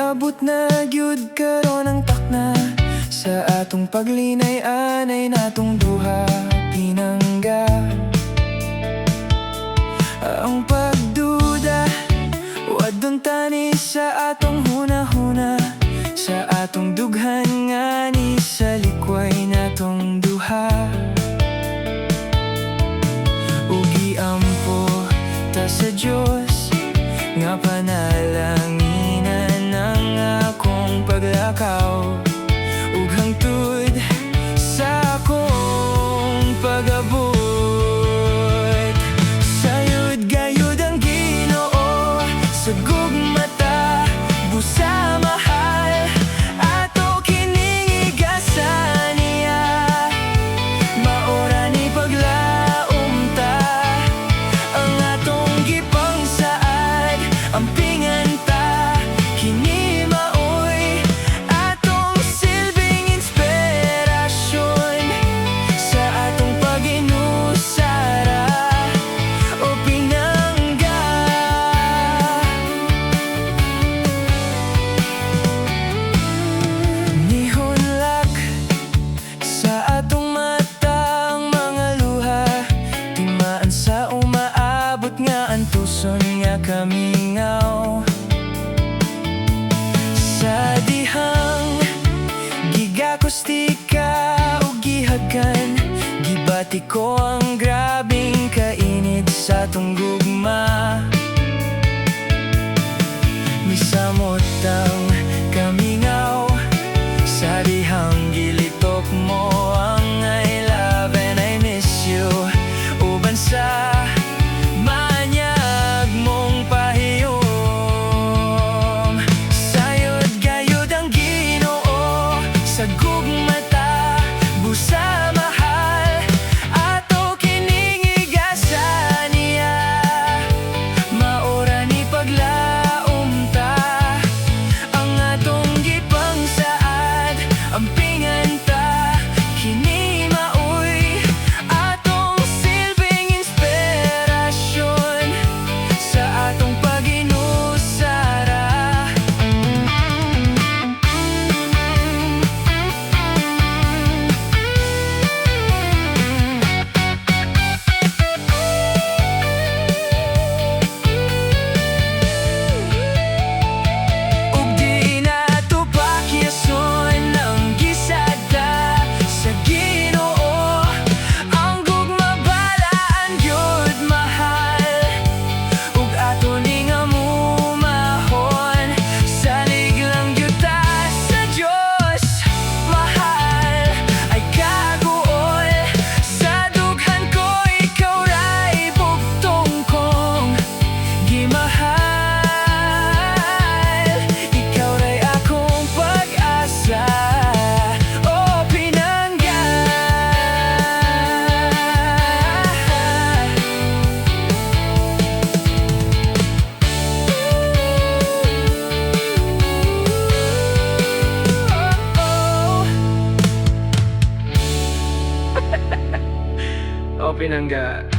Moabot na gyud karon ang takna sa atong paglinay-anay natong duha, Pinangga. Ang pagduda wadon tani sa atong hunahuna, sa atong dughan ngani sa likway natong duha. Ugi ampo ta sa Dios nga panalanginan ang akong paglakaw, ug hangtod sa akong pag-abot. Sayod gayud ang Ginoo sa gugmata, busa mahal ato kining igasan niya. Maora ni paglaom ta ang atong gipangsaad, ampingan ta kini maoy atong silbing inspirasyon sa atong pag-inusara o Pinangga. Nihunlak sa atong mata ang mga luha, timaan sa umaabot nga antuson nga kamingaw. Sa dihang gigakustika o gihagan, gibati ko ang grabing kainit sa atong gugma. Misamot ang kamingaw sa dihang gilitok mo ang I love and I miss you, uban sa manyag mong pahiyom. Sayod gayud ang Ginoo sa gugmata, busa mahal ato kining igasan niya. Maora ni paglaom ta ang atong gipangsaad, ampingan ta kini maoy atong silbing inspirasyon sa atong pag-inusara. Ug di nato pakyason ang gisada sa Ginoo, ang gugma balaan gyud mahal, ug ato ning amumahon salig lang gyud ta sa Dios. Mahal ay kaguol sa dughan ko, ikaw ray bugtong kong gimahal. Ikaw ray akong pag-asa, o Pinangga. O Pinangga.